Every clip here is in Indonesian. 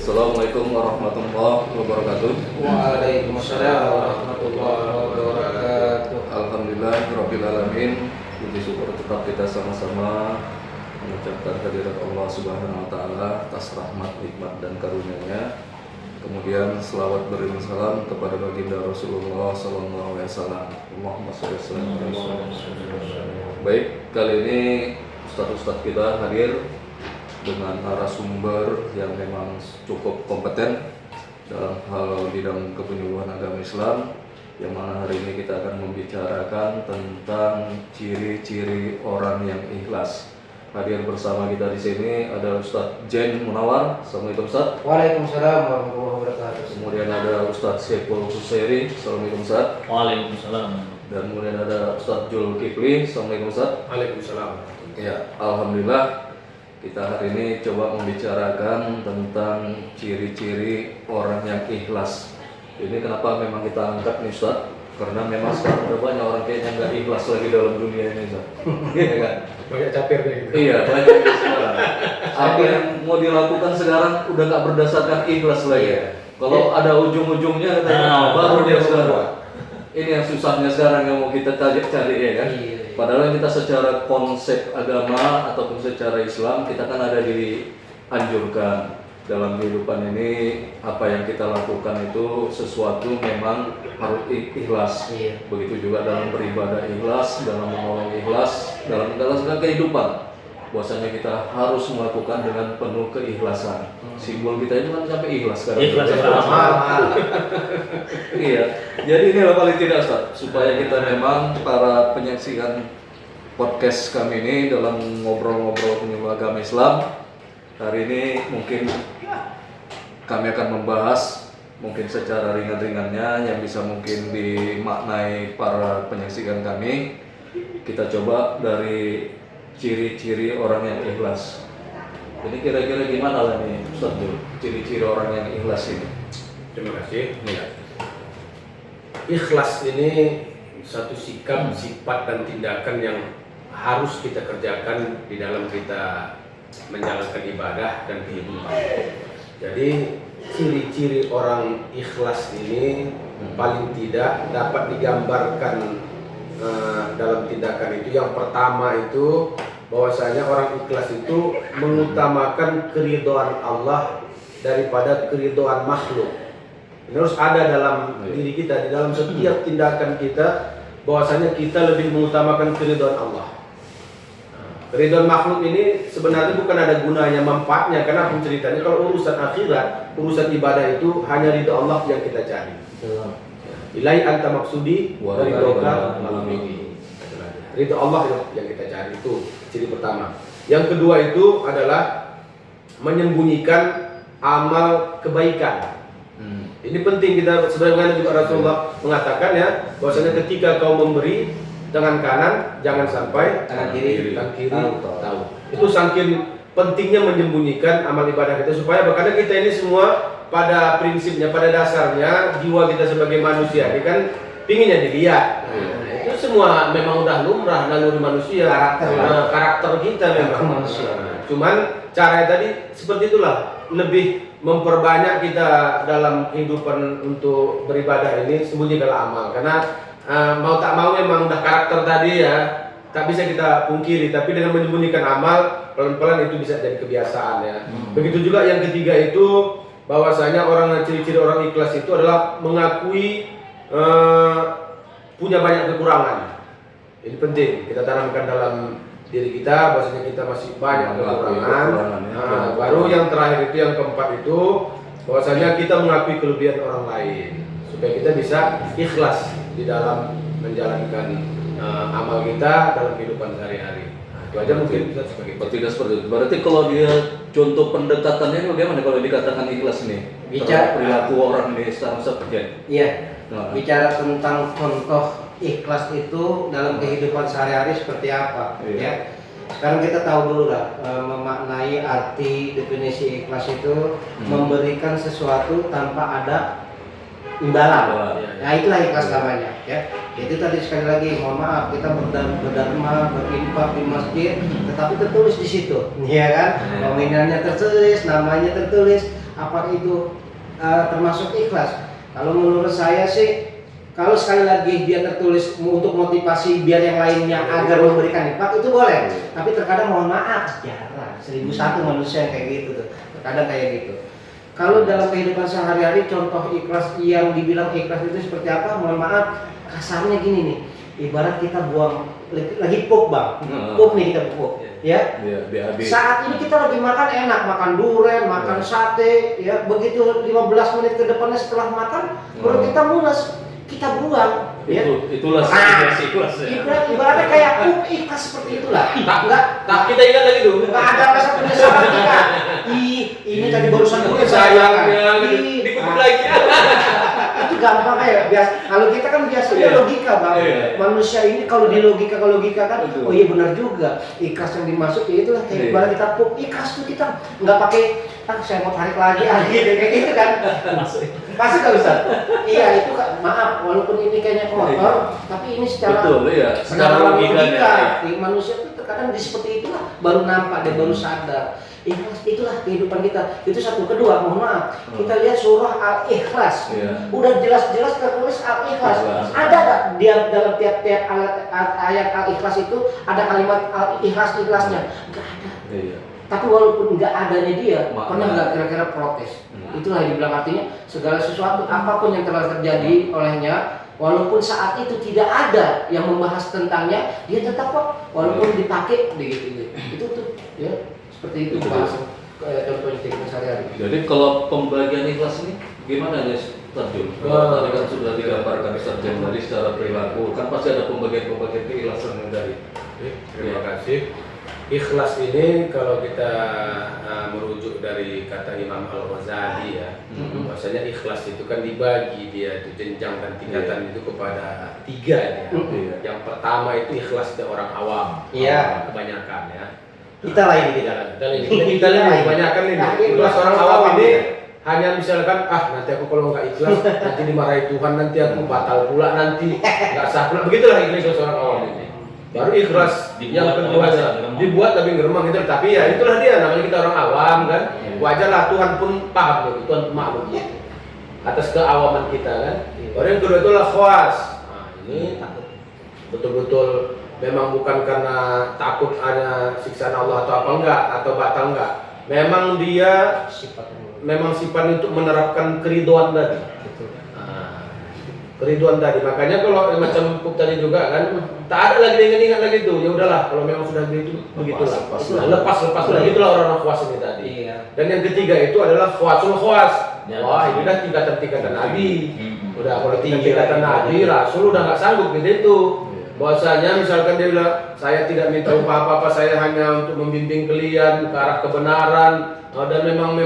Assalamualaikum warahmatullahi wabarakatuh. Waalaikumsalam warahmatullahi wabarakatuh. Alhamdulillahirabbil alamin. Puji syukur tetap kita sama-sama mengucapkan kehadirat Allah Subhanahu wa taala atas rahmat, nikmat dan karunia-Nya. Kemudian selawat beriring salam kepada baginda Rasulullah sallallahu alaihi wasallam. Allahumma shalli alaihi wasallam. Baik, kali ini ustaz-ustaz kita hadir dengan narasumber yang memang cukup kompeten dalam hal bidang kepenyuluhan agama Islam, yang mana hari ini kita akan membicarakan tentang ciri-ciri orang yang ikhlas. Hadir bersama kita di sini ada Ustadz Jen Munawar. Assalamualaikum Ustadz. Waalaikumsalam warahmatullahi wabarakatuh. Kemudian ada Ustadz Syekul Husairi. Assalamualaikum Ustadz. Waalaikumsalam. Dan kemudian ada Ustadz Jul Kipli. Assalamualaikum Ustadz. Waalaikumsalam. Ya, alhamdulillah. Kita hari ini coba membicarakan tentang ciri-ciri orang yang ikhlas. Ini kenapa memang kita angkat nih Ustaz? Karena memang sekarang ada banyak orang kayaknya nggak ikhlas lagi dalam dunia ini Ustaz. Iya kan? Banyak capirnya gitu. Iya, banyak yang sekarang. Apa yang mau dilakukan sekarang udah nggak berdasarkan ikhlas lagi. Kalau ada ujung-ujungnya katanya baru dia sekarang. Ini yang susahnya sekarang yang mau kita cari ya kan? Padahal kita secara konsep agama ataupun secara Islam kita kan ada dianjurkan dalam kehidupan ini apa yang kita lakukan itu sesuatu memang harus ikhlas. Begitu juga dalam beribadah ikhlas, dalam menolong ikhlas, dalam segala kehidupan. Bahwasanya kita harus melakukan dengan penuh keikhlasan. Simbol kita itu kan sampai ikhlas sekarang. Ikhlas beramal. Iya. Jadi ini paling tidak Ustaz, supaya kita memang para penyaksikan podcast kami ini dalam ngobrol-ngobrol penyuluh agama Islam. Hari ini mungkin kami akan membahas mungkin secara ringan-ringannya yang bisa mungkin dimaknai para penyaksikan kami. Kita coba dari ciri-ciri orang yang ikhlas. Ini kira-kira gimana lah nih Ustaz Jul, ciri-ciri orang yang ikhlas ini? Terima kasih. Iya. Ikhlas ini satu sikap, sifat dan tindakan yang harus kita kerjakan di dalam kita menjalankan ibadah dan kehidupan. Jadi ciri-ciri orang ikhlas ini paling tidak dapat digambarkan dalam tindakan itu. Yang pertama itu bahwasanya orang ikhlas itu mengutamakan keridhaan Allah daripada keridhaan makhluk. Ini harus ada dalam diri kita, di dalam setiap tindakan kita, bahwasanya kita lebih mengutamakan keridhaan Allah. Keridhaan makhluk ini sebenarnya bukan ada gunanya, manfaatnya. Karena ceritanya kalau urusan akhirat, urusan ibadah itu hanya ridha Allah yang kita cari. Ilahi anta maksudi wa ridhoka malamini. Ridha Allah yang kita cari, itu ciri pertama. Yang kedua itu adalah menyembunyikan amal kebaikan. Ini penting, kita sebagaimana juga Rasulullah mengatakan ya, bahwasanya ketika kau memberi tangan kanan jangan sampai tangan kiri tahu. Itu saking pentingnya menyembunyikan amal ibadah kita, supaya karena kita ini semua pada prinsipnya, pada dasarnya jiwa kita sebagai manusia ini kan pinginnya dilihat. Itu semua memang udah lumrah naluri manusia, karakter kita memang manusia. Cuman cara tadi seperti itulah, lebih memperbanyak kita dalam kehidupan untuk beribadah ini sembunyikan amal. Karena mau tak mau memang udah karakter tadi ya, tak bisa kita pungkiri. Tapi dengan menyembunyikan amal, pelan-pelan itu bisa jadi kebiasaan ya. Begitu juga yang ketiga itu, bahwasanya ciri-ciri orang ikhlas itu adalah mengakui punya banyak kekurangan. Ini penting kita tanamkan dalam diri kita, bahwasanya kita masih banyak kekurangan. Baru yang terakhir itu, yang keempat itu, bahwasanya kita mengakui kelebihan orang lain, supaya kita bisa ikhlas di dalam menjalankan amal kita dalam kehidupan sehari-hari. Itu aja mungkin bisa sebagai tidak seperti itu. Berarti kalau dia contoh pendekatannya bagaimana kalau dikatakan ikhlas nih? Bicara perilaku orang ini secara seperti. Iya. Bicara tentang contoh ikhlas itu dalam kehidupan sehari-hari seperti apa? Ya. Sekarang kita tahu dulu lah memaknai arti definisi ikhlas itu memberikan sesuatu tanpa ada imbalan. Nah, itulah ikhlas namanya ya. Itu tadi sekali lagi mohon maaf, kita berdharma, berinfak di masjid, tetapi tertulis di situ, ya kan? Nominalnya tertulis, namanya tertulis, apa itu termasuk ikhlas? Kalau menurut saya sih, kalau sekali lagi dia tertulis untuk motivasi biar yang lainnya agar memberikan infak itu boleh. Tapi terkadang mohon maaf, jarang. 1001 manusia yang kayak gitu tuh. Terkadang kayak gitu. Kalau dalam kehidupan sehari-hari contoh ikhlas yang dibilang ikhlas itu seperti apa? Mohon maaf, kasarnya gini nih. Ibarat kita buang lagi pup bang, pup nih kita pup, ya. BAB. Saat ini kita lagi makan enak, makan durian, makan sate, ya. Begitu 15 menit ke depannya setelah makan, perut kita mules, kita buang. Ya. Itulah ikhlas ya. Ibaratnya kayak ikhlas seperti itulah. Tak kita ingat lagi tuh. Nggak ada rasa penyesalan kita. Ini tadi barusan gue sayangnya dikutip lagi. Itu gampang ya, biasa. Kalau kita kan biasanya logika bang. Manusia ini kalau di logika kan, oh iya benar juga. Ikhlas yang dimaksud ya itulah kayak ibarat kita pup ikhlas tuh kita nggak pakai saya mau tarik lagi gitu kayak gitu kan. Pasti nggak bisa. Iya itu maaf walaupun ini kayaknya kotor, tapi ini secara secara logika. Manusia itu terkadang seperti itulah baru nampak dan baru sadar. Ikhlas itulah kehidupan kita. Itu satu. Kedua, mohon maaf, kita lihat surah Al-Ikhlas. Udah jelas-jelas tertulis Al-Ikhlas. Ada nggak dia dalam tiap-tiap ayat Al-Ikhlas itu ada kalimat Al-Ikhlas-ikhlasnya? Nggak ada. Tapi walaupun nggak adanya dia, pernah nggak kira-kira protes? Itulah yang dibilang artinya segala sesuatu apapun yang telah terjadi olehnya, walaupun saat itu tidak ada yang membahas tentangnya, dia tetap kok walaupun dipakai begitu. Itu tuh ya. Seperti itu bahasa contohnya teknik sehari-hari. Jadi kalau pembagian ikhlas ini gimana ya Tarjun? Tadi kan sudah digambarkan Sarjan dari secara perilaku, kan pasti ada pembagian keikhlasan yang dari. Terima kasih. Ikhlas ini kalau kita merujuk dari kata Imam Al-Ghazali ya, bahwasanya ikhlas itu kan dibagi dia itu jenjang dan tingkatan itu kepada 3 ya. Yang pertama itu ikhlas dari orang awam, kebanyakan ya. Kita lain di jalan. Kita lain kebanyakan ini. Ikhlas orang awam ini hanya misalkan nanti aku kalau nggak ikhlas nanti dimarahi Tuhan, nanti aku batal pula, nanti nggak sah pula, begitulah ikhlas orang awam ini. Baru ikhlas yang kedua dibuat tapi ngeremang gitu. Tapi ya itulah dia namanya kita orang awam kan. Wajarlah Tuhan pun paham gitu, Tuhan maklum atas keawaman kita kan. Baru yang kedua itulah khawas. Ini betul-betul memang bukan karena takut ada siksaan Allah atau apa enggak atau batal enggak. Memang dia sifat untuk menerapkan keriduan tadi. Keriduan tadi. Makanya kalau macam Pup tadi juga kan, tak ada lagi yang ingat lagi tuh. Ya udahlah, kalau memang sudah begitu begitulah. Lepas lah. Itulah orang khawas ini tadi. Dan yang ketiga itu adalah khawasul khawas. Wah, ini udah tingkatan Nabi. Udah kalau tingkatan Nabi, Rasul udah nggak sanggup gitu. Bahwasanya misalkan dia bilang saya tidak minta upah apa-apa, saya hanya untuk membimbing kalian ke arah kebenaran, dan memang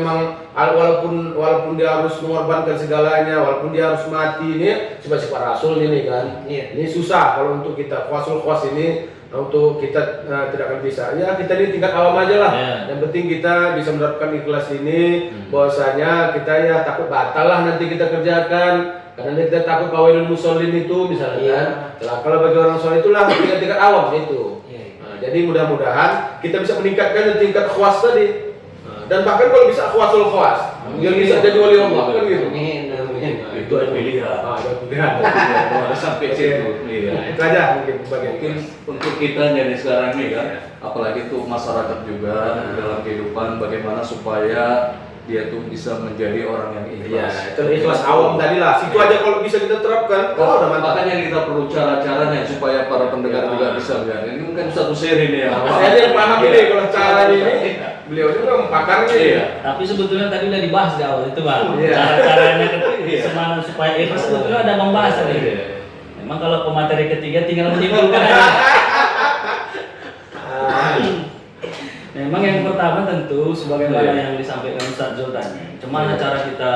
walaupun dia harus mengorbankan segalanya, walaupun dia harus mati, ini sifat-sifat Rasul ini kan. Ini susah kalau untuk kita khawas ini untuk kita tidak akan bisa. Ya kita ini tingkat awam aja lah. Yang penting kita bisa menerapkan ikhlas ini, bahwasanya kita ya takut batal lah nanti kita kerjakan. Karena kita takut kawailul musallin itu misalnya kan. Kalau bagi orang soleh itulah tingkat awam itu. Jadi mudah-mudahan kita bisa meningkatkan tingkat khawas tadi. Dan bahkan kalau bisa khawasul khawas, yang bisa jadi wali Allah kan gitu. Itu ada pilihan. Ada sampai situ. Itu aja mungkin untuk kita jadi sekarang ini kan, apalagi untuk masyarakat juga dalam kehidupan bagaimana supaya dia tuh bisa menjadi orang yang ikhlas. Itu ikhlas awam tadi lah. Situ aja kalau bisa kita terapkan. Udah mantap. Makanya kita perlu cara-caranya supaya para pendengar juga bisa lihat. Ini mungkin satu seri nih ya. Saya yang paham ini kalau cara ini. Beliau juga pakarnya. Tapi sebetulnya tadi udah dibahas di awal itu bang. Cara-caranya semangat supaya ikhlas sebetulnya ada pembahasan ini. Memang kalau pemateri ketiga tinggal menyimpulkan aja. Memang yang pertama tentu sebagaimana yang disampaikan Ustaz Zul tadi, gimana cara kita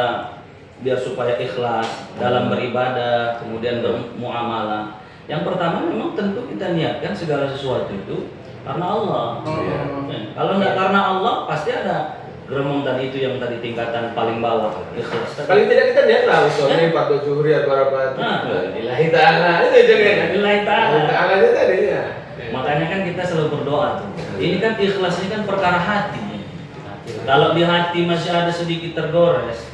biar supaya ikhlas dalam beribadah, kemudian bermuamalah. Yang pertama memang tentu kita niatkan segala sesuatu itu karena Allah. Kalau tidak karena Allah pasti ada geremong tadi itu yang tadi tingkatan paling bawah ikhlas. Paling tidak kita lihat lah usulnya pada zuhri atau apa. Lillahi ta'ala itu jangan. Lillahi ta'ala. Ta'ala itu tadi ya. Makanya kan kita selalu berdoa tuh. Ini kan ikhlas ini kan perkara hati. Kalau di hati masih ada sedikit tergores,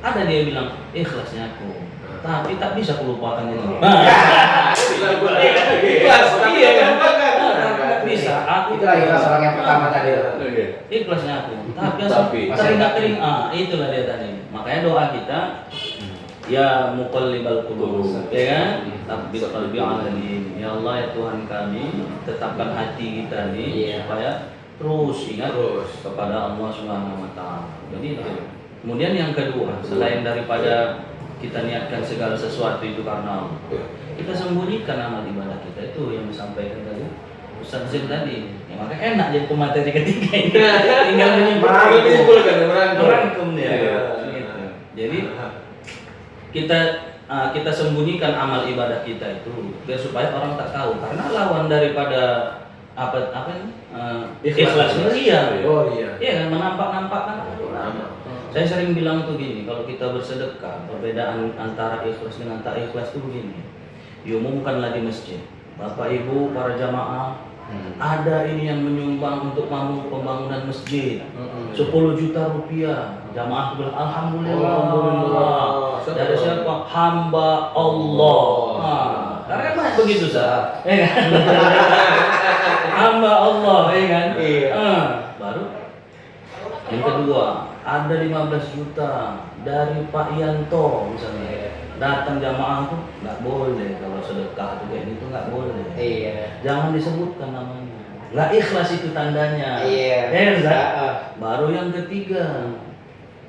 ada dia bilang ikhlasnya aku, tapi tak bisa kulupakan itu. Ikhlas, iya kan? Tak bisa. Aku Itulah ikhlas orang yang pertama tadi. ikhlasnya aku, tapi Tapi teringat. Itulah dia tadi. Makanya doa kita ya muqallibal qulub, ya kan? Tapi qalbi alamin. Ya Allah ya Tuhan kami, tetapkan hati kita ini supaya terus ingat kepada Allah Subhanahu wa taala. Jadi kemudian yang kedua, selain daripada kita niatkan segala sesuatu itu karena Allah, kita sembunyikan amal ibadah kita itu yang disampaikan tadi Ustaz Zil tadi. Ya, maka enak jadi pemateri ketiga ini. Tinggal menyimpulkan, merangkum dia. Gitu. Jadi kita sembunyikan amal ibadah kita itu biar supaya orang tak tahu, karena lawan daripada apa ini ikhlas ria. Oh iya. Iya kan, menampakkan. Saya sering bilang tuh gini, kalau kita bersedekah, perbedaan antara ikhlas dengan tak ikhlas itu begini. Diumumkanlah di masjid, Bapak Ibu para jamaah, ada ini yang menyumbang untuk pembangunan masjid 10 juta rupiah. Jamaah bilang alhamdulillah. Dari siapa? Hamba Allah. Karena kan banyak begitu sah, hamba Allah, ya kan? Baru yang kedua, ada 15 juta dari Pak Yanto misalnya. Datang jamaah tuh nggak boleh, kalau sedekah tuh kayak gitu nggak boleh. Iya. Jangan disebutkan namanya. Nggak ikhlas itu tandanya. Iya. Baru yang ketiga,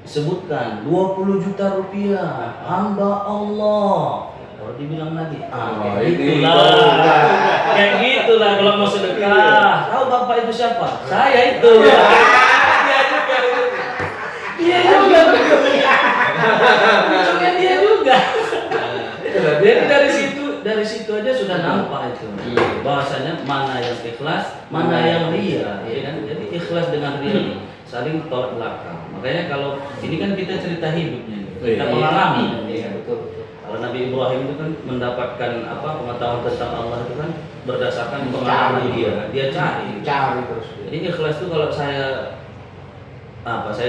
sebutkan 20 juta rupiah hamba Allah. Kalau dibilang lagi, kayak gitulah kalau mau sedekah. Tahu Bapak itu siapa? Saya itu. Dia juga. Ujungnya dia juga. Jadi dari situ aja sudah nampak itu. Bahasanya mana yang ikhlas, mana yang ria, ya kan? Jadi ikhlas dengan ria ini saling tolak belakang. Makanya kalau ini kan kita cerita hidupnya, kita pengalaman. Iya, betul. Kalau Nabi Ibrahim itu kan mendapatkan pengetahuan tentang Allah itu kan berdasarkan pengalaman dia cari terus. Jadi ikhlas itu kalau saya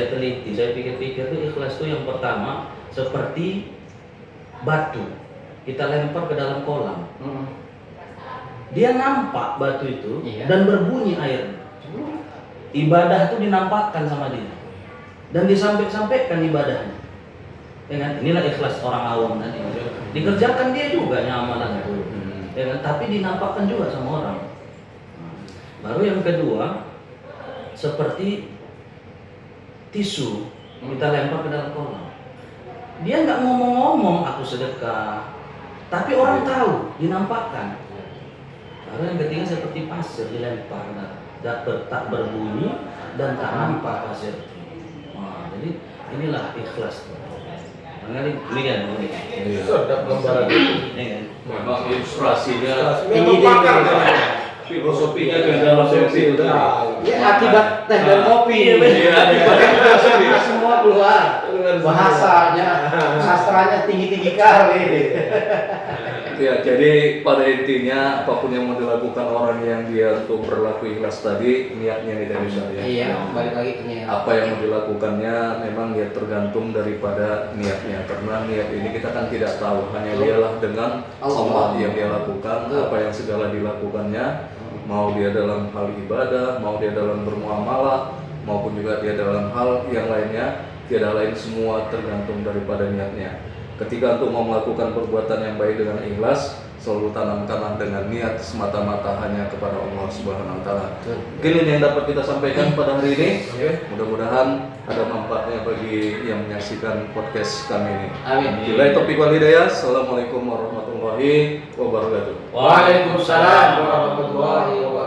teliti, saya pikir-pikir tuh ikhlas itu yang pertama seperti batu kita lempar ke dalam kolam. Dia nampak batu itu dan berbunyi airnya. Ibadah itu dinampakkan sama dia dan disampaikan ibadahnya. Ya kan? Inilah ikhlas orang awam tadi. Dikerjakan dia juga amalan itu. Ya kan? Tapi dinampakkan juga sama orang. Baru yang kedua seperti tisu kita lempar ke dalam kolam. Dia nggak ngomong-ngomong aku sedekah, tapi orang tahu, dinampakkan. Lalu yang ketiga seperti pasir dilempar, tak berbunyi dan tak nampak pasir. Jadi inilah ikhlas. Ini kan, Sedap gambaran itu. Memang ilustrasinya, Memang pakar. filosofinya ke dalam sesi udah. Ya akibat teh dan kopi. Semua keluar. Bahasanya, sastranya tinggi-tinggi kali. Ya, jadi pada intinya apapun yang mau dilakukan orang yang dia untuk berlaku ikhlas tadi, niatnya nih dari saya. Iya, balik lagi ke niat. Apa yang mau dilakukannya memang dia tergantung daripada niatnya, karena niat ini kita kan tidak tahu, hanya dialah dengan Allah yang dia lakukan. Apa yang segala dilakukannya, mau dia dalam hal ibadah, mau dia dalam bermuamalah, maupun juga dia dalam hal yang lainnya, tiada lain semua tergantung daripada niatnya. Ketika untuk mau melakukan perbuatan yang baik dengan ikhlas, selalu tanamkanlah dengan niat semata-mata hanya kepada Allah Subhanahu wa taala. Mungkin ini yang dapat kita sampaikan pada hari ini. Mudah-mudahan ada manfaatnya bagi yang menyaksikan podcast kami ini. Amin. Billahi taufiq wal hidayah. Assalamualaikum warahmatullahi wabarakatuh. Waalaikumsalam warahmatullahi wabarakatuh.